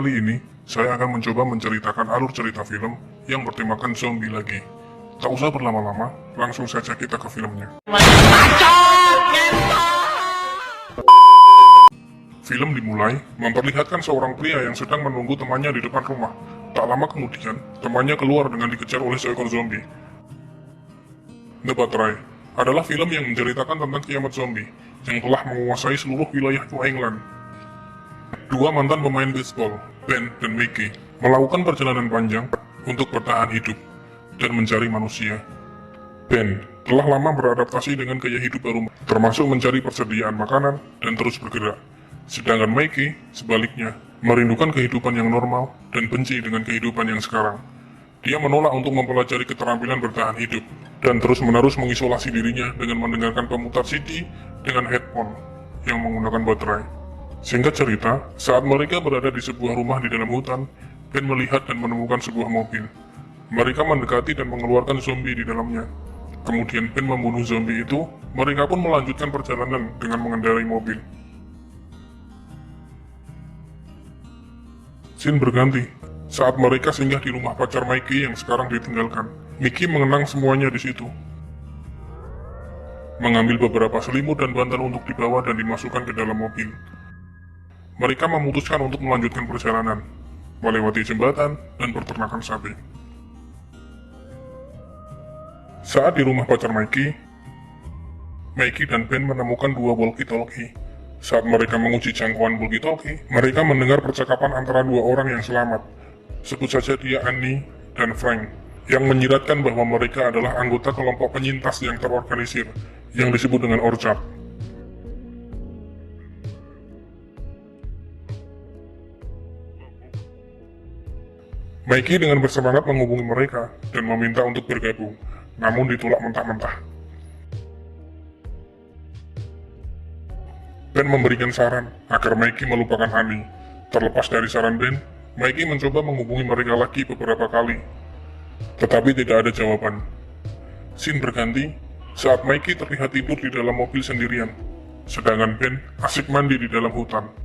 kali ini, saya akan mencoba menceritakan alur cerita film yang bertemakan zombie lagi. Tak usah berlama-lama, langsung saja kita ke filmnya. Film dimulai memperlihatkan seorang pria yang sedang menunggu temannya di depan rumah. Tak lama kemudian, temannya keluar dengan dikejar oleh seekor zombie. The Battery adalah film yang menceritakan tentang kiamat zombie yang telah menguasai seluruh wilayah New England. Dua mantan pemain baseball, Ben dan Mickey, melakukan perjalanan panjang untuk bertahan hidup dan mencari manusia. Ben telah lama beradaptasi dengan gaya hidup baru, termasuk mencari persediaan makanan dan terus bergerak. Sedangkan Mickey, sebaliknya, merindukan kehidupan yang normal dan benci dengan kehidupan yang sekarang. Dia menolak untuk mempelajari keterampilan bertahan hidup dan terus-menerus mengisolasi dirinya dengan mendengarkan pemutar CD dengan headphone yang menggunakan baterai. Singkat cerita, saat mereka berada di sebuah rumah di dalam hutan, Ben melihat dan menemukan sebuah mobil. Mereka mendekati dan mengeluarkan zombie di dalamnya. Kemudian Ben membunuh zombie itu, mereka pun melanjutkan perjalanan dengan mengendarai mobil. Scene berganti, saat mereka singgah di rumah pacar Mickey yang sekarang ditinggalkan. Mickey mengenang semuanya di situ. Mengambil beberapa selimut dan bantal untuk dibawa dan dimasukkan ke dalam mobil. Mereka memutuskan untuk melanjutkan perjalanan, melewati jembatan dan peternakan sapi. Saat di rumah pacar Mickey dan Ben menemukan dua walkie-talkie. Saat mereka menguji jangkauan walkie-talkie, mereka mendengar percakapan antara dua orang yang selamat. Sebut saja dia Annie dan Frank, yang menyiratkan bahwa mereka adalah anggota kelompok penyintas yang terorganisir, yang disebut dengan Orchard. Mickey dengan bersemangat menghubungi mereka dan meminta untuk bergabung, namun ditolak mentah-mentah. Ben memberikan saran agar Mickey melupakan Annie. Terlepas dari saran Ben, Mickey mencoba menghubungi mereka lagi beberapa kali, tetapi tidak ada jawaban. Scene berganti saat Mickey terlihat tidur di dalam mobil sendirian, sedangkan Ben asik mandi di dalam hutan.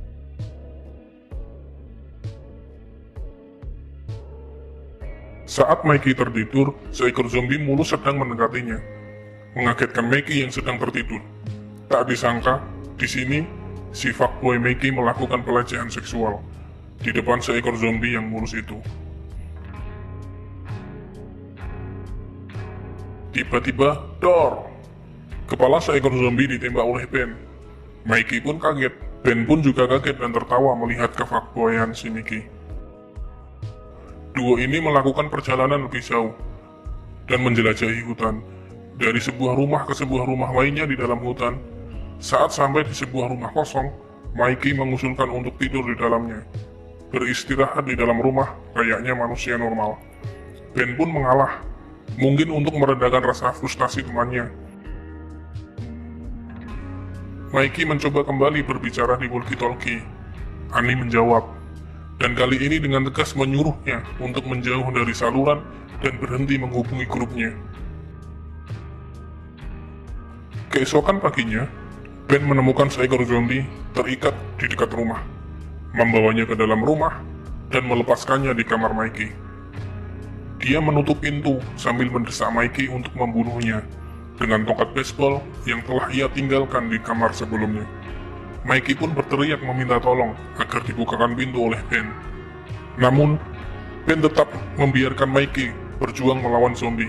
Saat Mickey tertidur, seekor zombie mulus sedang mendekatinya, mengagetkan Mickey yang sedang tertidur. Tak disangka, di sini, si fuckboy Mickey melakukan pelecehan seksual di depan seekor zombie yang mulus itu. Tiba-tiba, dor! Kepala seekor zombie ditembak oleh Ben. Mickey pun kaget. Ben pun juga kaget dan tertawa melihat kefuckboyan si Mickey. Duo ini melakukan perjalanan lebih jauh dan menjelajahi hutan. Dari sebuah rumah ke sebuah rumah lainnya di dalam hutan. Saat sampai di sebuah rumah kosong, Mickey mengusulkan untuk tidur di dalamnya. Beristirahat di dalam rumah, kayaknya manusia normal. Ben pun mengalah, mungkin untuk meredakan rasa frustasi temannya. Mickey mencoba kembali berbicara di walkie-talkie. Annie menjawab, dan kali ini dengan tegas menyuruhnya untuk menjauh dari saluran dan berhenti menghubungi grupnya. Keesokan paginya, Ben menemukan seekor zombie terikat di dekat rumah, membawanya ke dalam rumah, dan melepaskannya di kamar Mickey. Dia menutup pintu sambil mendesak Mickey untuk membunuhnya dengan tongkat baseball yang telah ia tinggalkan di kamar sebelumnya. Mickey pun berteriak meminta tolong agar dibukakan pintu oleh Ben. Namun, Ben tetap membiarkan Mickey berjuang melawan zombie.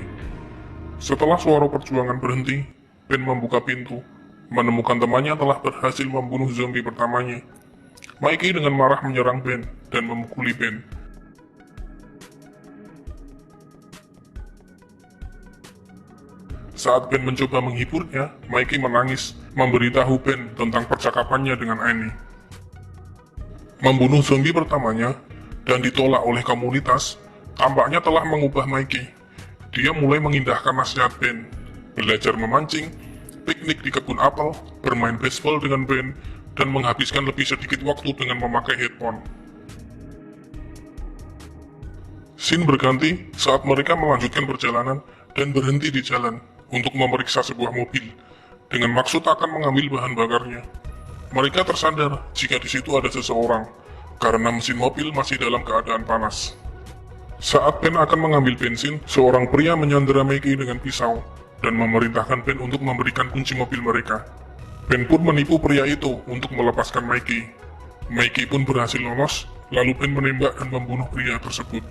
Setelah suara perjuangan berhenti, Ben membuka pintu, menemukan temannya telah berhasil membunuh zombie pertamanya. Mickey dengan marah menyerang Ben dan memukuli Ben. Saat Ben mencoba menghiburnya, Mickey menangis, memberitahu Ben tentang percakapannya dengan Annie. Membunuh zombie pertamanya dan ditolak oleh komunitas, tampaknya telah mengubah Mickey. Dia mulai mengindahkan nasihat Ben, belajar memancing, piknik di kebun apel, bermain baseball dengan Ben, dan menghabiskan lebih sedikit waktu dengan memakai headphone. Scene berganti saat mereka melanjutkan perjalanan dan berhenti di jalan untuk memeriksa sebuah mobil dengan maksud akan mengambil bahan bakarnya. Mereka tersadar jika di situ ada seseorang. karena mesin mobil masih dalam keadaan panas. Saat Ben akan mengambil bensin, seorang pria menyandera Mikey dengan pisau dan memerintahkan Ben untuk memberikan kunci mobil mereka. Ben pun menipu pria itu untuk melepaskan Mikey. Mikey pun berhasil lolos, lalu Ben menembak dan membunuh pria tersebut.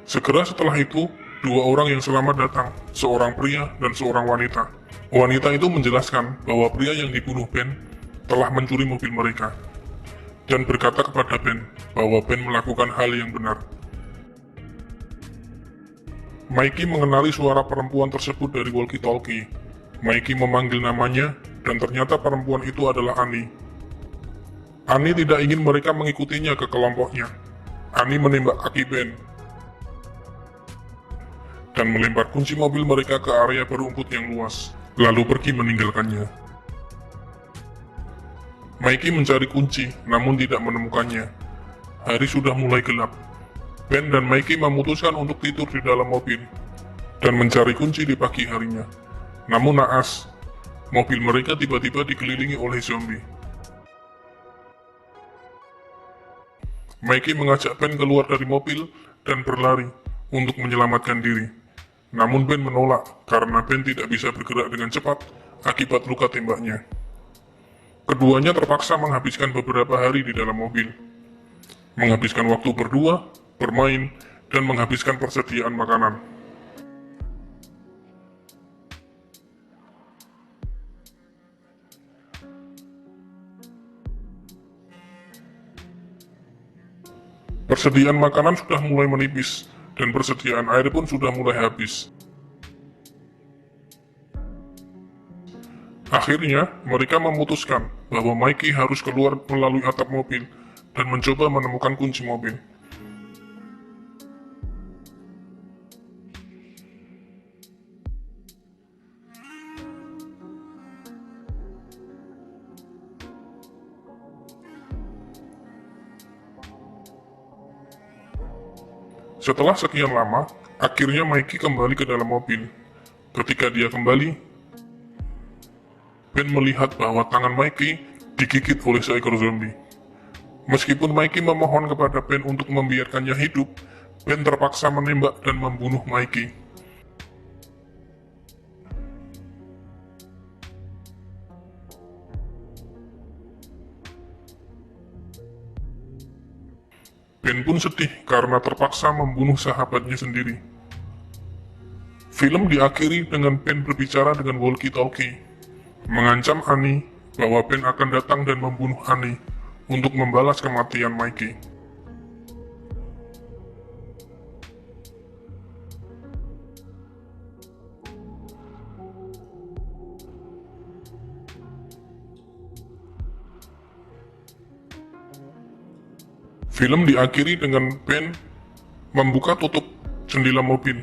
Segera setelah itu, dua orang yang selamat datang, seorang pria dan seorang wanita. Wanita itu menjelaskan bahwa pria yang dibunuh Ben telah mencuri mobil mereka, dan berkata kepada Ben bahwa Ben melakukan hal yang benar. Mikey mengenali suara perempuan tersebut dari walkie-talkie. Mikey memanggil namanya, dan ternyata perempuan itu adalah Annie. Annie tidak ingin mereka mengikutinya ke kelompoknya. Annie menembak kaki Ben dan melempar kunci mobil mereka ke area berumput yang luas, lalu pergi meninggalkannya. Mikey mencari kunci, namun tidak menemukannya. Hari sudah mulai gelap. Ben dan Mikey memutuskan untuk tidur di dalam mobil dan mencari kunci di pagi harinya. Namun naas, mobil mereka tiba-tiba dikelilingi oleh zombie. Mikey mengajak Ben keluar dari mobil dan berlari untuk menyelamatkan diri. Namun Ben menolak karena Ben tidak bisa bergerak dengan cepat akibat luka tembaknya. Keduanya terpaksa menghabiskan beberapa hari di dalam mobil, menghabiskan waktu berdua, bermain, dan menghabiskan persediaan makanan. Persediaan makanan sudah mulai menipis, dan persediaan air pun sudah mulai habis. Akhirnya, mereka memutuskan bahwa Mikey harus keluar melalui atap mobil dan mencoba menemukan kunci mobil. Setelah sekian lama, akhirnya Mikey kembali ke dalam mobil. Ketika dia kembali, Ben melihat bahwa tangan Mikey digigit oleh seekor zombie. Meskipun Mikey memohon kepada Ben untuk membiarkannya hidup, Ben terpaksa menembak dan membunuh Mikey. Ben pun sedih karena terpaksa membunuh sahabatnya sendiri. Film diakhiri dengan Ben berbicara dengan walkie-talkie, mengancam Annie bahwa Ben akan datang dan membunuh Annie untuk membalas kematian Mikey. Film diakhiri dengan Ben membuka tutup jendela mobil,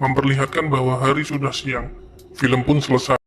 memperlihatkan bahwa hari sudah siang. Film pun selesai.